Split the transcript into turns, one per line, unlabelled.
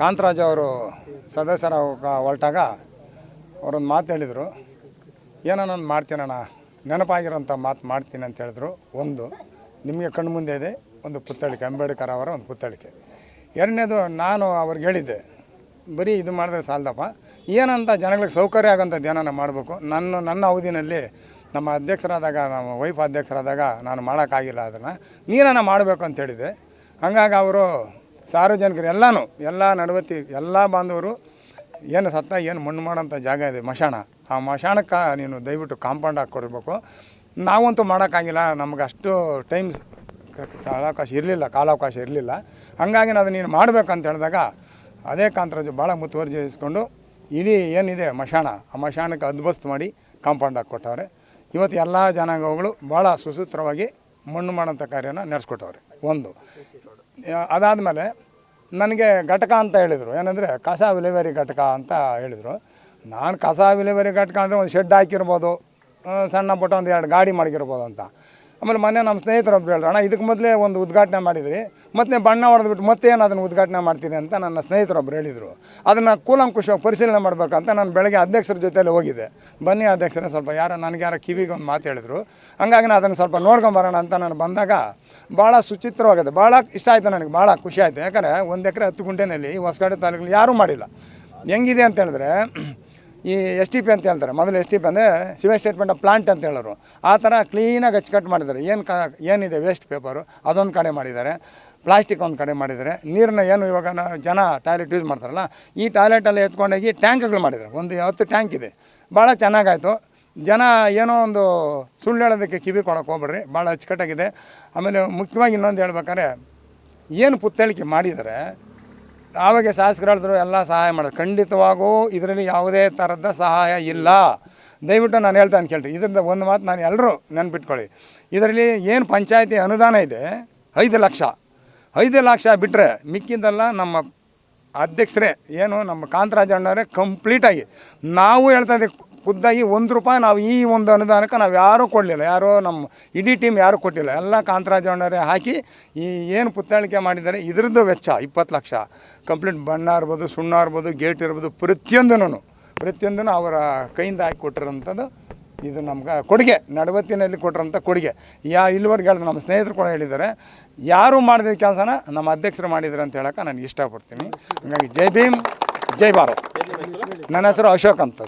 ಕಾಂತರಾಜ್ ಅವರು ಸದಸ್ಯರ ಹೊರಟಾಗ ಅವರೊಂದು ಮಾತು ಹೇಳಿದರು, ಏನೋ ನಾನು ಮಾಡ್ತೀನಣ್ಣ, ನೆನಪಾಗಿರೋಂಥ ಮಾತು ಮಾಡ್ತೀನಿ ಅಂತ ಹೇಳಿದ್ರು. ಒಂದು ನಿಮಗೆ ಕಣ್ಣು ಮುಂದೆ ಇದೆ ಒಂದು ಪುತ್ಥಳಿಕೆ, ಅಂಬೇಡ್ಕರ್ ಅವರ ಒಂದು ಪುತ್ಥಳಿಕೆ. ಎರಡನೇದು ನಾನು ಅವ್ರಿಗೆ ಹೇಳಿದ್ದೆ, ಬರೀ ಇದು ಮಾಡಿದ್ರೆ ಸಾಲದಪ್ಪ, ಏನಂತ ಜನಗಳಿಗೆ ಸೌಕರ್ಯ ಆಗೋಂಥದ್ದು ಏನಾನ ಮಾಡಬೇಕು. ನನ್ನ ಅವಧಿನಲ್ಲಿ ನಮ್ಮ ಅಧ್ಯಕ್ಷರಾದಾಗ, ನಮ್ಮ ವೈಫ್ ಅಧ್ಯಕ್ಷರಾದಾಗ ನಾನು ಮಾಡೋಕ್ಕಾಗಿಲ್ಲ, ಅದನ್ನು ನೀರನ್ನು ಮಾಡಬೇಕು ಅಂತ ಹೇಳಿದೆ. ಹಾಗಾಗಿ ಅವರು ಸಾರ್ವಜನಿಕರು ಎಲ್ಲ ನಡವತ್ತಿ ಎಲ್ಲ ಬಾಂಧವರು ಏನು ಸತ್ತ ಏನು ಮಣ್ಣು ಮಾಡೋಂಥ ಜಾಗ ಇದೆ ಮಶಾಣ, ಆ ಮಶಾಣಕ್ಕೆ ನೀನು ದಯವಿಟ್ಟು ಕಾಂಪೌಂಡ್ ಹಾಕ್ಕೊಡ್ಬೇಕು. ನಾವಂತೂ ಮಾಡೋಕ್ಕಾಗಿಲ್ಲ, ನಮ್ಗೆ ಅಷ್ಟು ಟೈಮ್ ಕಾಲಾವಕಾಶ ಇರಲಿಲ್ಲ. ಹಾಗಾಗಿ ಅದು ನೀನು ಮಾಡಬೇಕಂತ ಹೇಳಿದಾಗ ಅದೇ ಕಾಂತರಾಜು ಭಾಳ ಮುತುವರ್ಜಿಸ್ಕೊಂಡು ಇಡೀ ಏನಿದೆ ಮಶಾಣ, ಆ ಮಶಾಣಕ್ಕೆ ಅದ್ಬಸ್ತ್ ಮಾಡಿ ಕಾಂಪೌಂಡ್ ಹಾಕ್ಕೊಟ್ಟವ್ರೆ. ಇವತ್ತು ಎಲ್ಲ ಜನಾಂಗಗಳು ಭಾಳ ಸುಸೂತ್ರವಾಗಿ ಮಣ್ಣು ಮಾಡೋಂಥ ಕಾರ್ಯನ ನಡೆಸ್ಕೊಟ್ಟವ್ರೆ. ಒಂದು ಅದಾದಮೇಲೆ ನನಗೆ ಘಟಕ ಅಂತ ಹೇಳಿದರು, ಏನಂದರೆ ಕಸ ವಿಲೇವಾರಿ ಘಟಕ ಅಂತ ಹೇಳಿದರು. ನಾನು ಕಸ ವಿಲೇವಾರಿ ಘಟಕ ಅಂದರೆ ಒಂದು ಶೆಡ್ ಹಾಕಿರ್ಬೋದು, ಸಣ್ಣ ಪುಟ್ಟ ಒಂದು 2 ಗಾಡಿ ಮಾಡಿಗಿರ್ಬೋದು ಅಂತ. ಆಮೇಲೆ ಮೊನ್ನೆ ನಮ್ಮ ಸ್ನೇಹಿತರೊಬ್ರು ಹೇಳಿದ್ರು, ಅಣ್ಣ ಇದಕ್ಕೆ ಮೊದಲೇ ಒಂದು ಉದ್ಘಾಟನೆ ಮಾಡಿದ್ರಿ, ಮತ್ತೆ ಬಣ್ಣ ಹೊಡೆದ್ಬಿಟ್ಟು ಮತ್ತೇನು ಅದನ್ನು ಉದ್ಘಾಟನೆ ಮಾಡ್ತೀನಿ ಅಂತ ನನ್ನ ಸ್ನೇಹಿತರೊಬ್ರು ಹೇಳಿದರು. ಅದನ್ನು ಕೂಲಂಕುಷವಾಗಿ ಪರಿಶೀಲನೆ ಮಾಡಬೇಕಂತ ನಾನು ಬೆಳಗ್ಗೆ ಅಧ್ಯಕ್ಷರ ಜೊತೆಯಲ್ಲಿ ಹೋಗಿದ್ದೆ. ಬನ್ನಿ ಅಧ್ಯಕ್ಷರೇ, ಸ್ವಲ್ಪ ನನಗೆ ಯಾರೋ ಕಿವಿಗೆ ಒಂದು ಮಾತು ಹೇಳಿದ್ರು, ಹಂಗಾಗಿ ನಾನು ಅದನ್ನು ಸ್ವಲ್ಪ ನೋಡ್ಕೊಂಬರೋಣ ಅಂತ ನಾನು ಬಂದಾಗ ಭಾಳ ಸುಚಿತ್ರವಾಗಿದೆ, ಭಾಳ ಇಷ್ಟ ಆಯಿತು ನನಗೆ, ಭಾಳ ಖುಷಿ ಆಯಿತು. ಯಾಕಂದರೆ 1 ಎಕರೆ 10 ಗುಂಟೆನಲ್ಲಿ ಹೊಸಗಡೆ ತಾಲೂಕಿನಲ್ಲಿ ಯಾರೂ ಮಾಡಿಲ್ಲ. ಹೆಂಗಿದೆ ಅಂತ ಹೇಳಿದ್ರೆ, ಈ STP ಅಂತ ಹೇಳ್ತಾರೆ, ಮೊದಲು STP ಅಂದರೆ ಸಿವೇಜ್ ಟ್ರೀಟ್ಮೆಂಟ್ ಪ್ಲಾಂಟ್ ಅಂತ ಹೇಳೋರು, ಆ ಥರ ಕ್ಲೀನಾಗಿ ಅಚ್ಚುಕಟ್ಟು ಮಾಡಿದ್ದಾರೆ. ಏನಿದೆ ವೇಸ್ಟ್ ಪೇಪರು ಅದೊಂದು ಕಡೆ ಮಾಡಿದ್ದಾರೆ, ಪ್ಲಾಸ್ಟಿಕ್ ಒಂದು ಕಡೆ ಮಾಡಿದ್ದಾರೆ. ನೀರನ್ನ ಏನು ಇವಾಗ ಜನ ಟಾಯ್ಲೆಟ್ ಯೂಸ್ ಮಾಡ್ತಾರಲ್ಲ, ಈ ಟಾಯ್ಲೆಟಲ್ಲಿ ಎತ್ಕೊಂಡೋಗಿ ಟ್ಯಾಂಕ್ಗಳು ಮಾಡಿದ್ದಾರೆ. ಒಂದು 10 ಟ್ಯಾಂಕ್ ಇದೆ, ಭಾಳ ಚೆನ್ನಾಗಾಯಿತು. ಜನ ಏನೋ ಒಂದು ಸುಳ್ಳು ಹೇಳೋದಕ್ಕೆ ಕಿವಿ ಕೊಡೋಕೆ ಹೋಗ್ಬೇಡ್ರಿ, ಭಾಳ ಅಚ್ಚುಕಟ್ಟಾಗಿದೆ. ಆಮೇಲೆ ಮುಖ್ಯವಾಗಿ ಇನ್ನೊಂದು ಹೇಳ್ಬೇಕಾದ್ರೆ, ಏನು ಪುತ್ಥಳಿಕೆ ಮಾಡಿದ್ದಾರೆ ಆವಾಗ ಶಾಸಕರಾದ್ರು ಎಲ್ಲ ಸಹಾಯ ಮಾಡೋದು. ಖಂಡಿತವಾಗೂ ಇದರಲ್ಲಿ ಯಾವುದೇ ಥರದ ಸಹಾಯ ಇಲ್ಲ. ದಯವಿಟ್ಟು ನಾನು ಹೇಳ್ತಾನೆ ಕೇಳ್ರಿ, ಇದರಿಂದ ಒಂದು ಮಾತು ನಾನು ಎಲ್ಲರೂ ನೆನ್ಪಿಟ್ಕೊಳ್ಳಿ. ಇದರಲ್ಲಿ ಏನು ಪಂಚಾಯತಿ ಅನುದಾನ ಇದೆ 5 ಲಕ್ಷ, 5 ಲಕ್ಷ ಬಿಟ್ಟರೆ ಮಿಕ್ಕಿದ್ದೆಲ್ಲ ನಮ್ಮ ಅಧ್ಯಕ್ಷರೇ, ಏನು ನಮ್ಮ ಕಾಂತರಾಜ್ ಅಣ್ಣವರೇ ಕಂಪ್ಲೀಟಾಗಿ. ನಾವು ಹೇಳ್ತಾ ಇದ್ದೀವಿ ಖುದ್ದಾಗಿ 1 ರೂಪಾಯಿ ನಾವು ಈ ಒಂದು ಅನುದಾನಕ್ಕೆ ನಾವು ಯಾರೂ ಕೊಡಲಿಲ್ಲ, ಯಾರೂ ನಮ್ಮ ಇಡೀ ಟೀಮ್ ಯಾರೂ ಕೊಟ್ಟಿಲ್ಲ, ಎಲ್ಲ ಕಾಂತರಾಜ್ ಅಣ್ಣವರೇ ಹಾಕಿ ಈ ಏನು ಪುತ್ಥಳಿಕೆ ಮಾಡಿದ್ದಾರೆ ಇದರದ್ದು ವೆಚ್ಚ 20 ಲಕ್ಷ. ಕಂಪ್ಲೀಟ್ ಬಣ್ಣ ಇರ್ಬೋದು, ಸುಣ್ಣ ಇರ್ಬೋದು, ಗೇಟ್ ಇರ್ಬೋದು, ಪ್ರತಿಯೊಂದೂ ಅವರ ಕೈಯಿಂದ ಹಾಕಿ ಕೊಟ್ಟಿರೋಂಥದ್ದು. ಇದು ನಮ್ಗೆ ಕೊಡುಗೆ, ನಡವತ್ತಿನಲ್ಲಿ ಕೊಟ್ಟಿರೋಂಥ ಕೊಡುಗೆ. ಇಲ್ಲಿವರೆಗೆ ಹೇಳಿದ್ರು, ನಮ್ಮ ಸ್ನೇಹಿತರು ಕೂಡ ಹೇಳಿದ್ದಾರೆ, ಯಾರೂ ಮಾಡಿದ ಕೆಲಸನ ನಮ್ಮ ಅಧ್ಯಕ್ಷರು ಮಾಡಿದ್ದಾರೆ ಅಂತ ಹೇಳೋಕೆ ನಾನು ಇಷ್ಟಪಡ್ತೀನಿ. ಹಾಗಾಗಿ ಜೈ ಭೀಮ್, ಜೈ ಭಾರತ್. ನನ್ನ ಹೆಸರು ಅಶೋಕ್ ಅಂತ.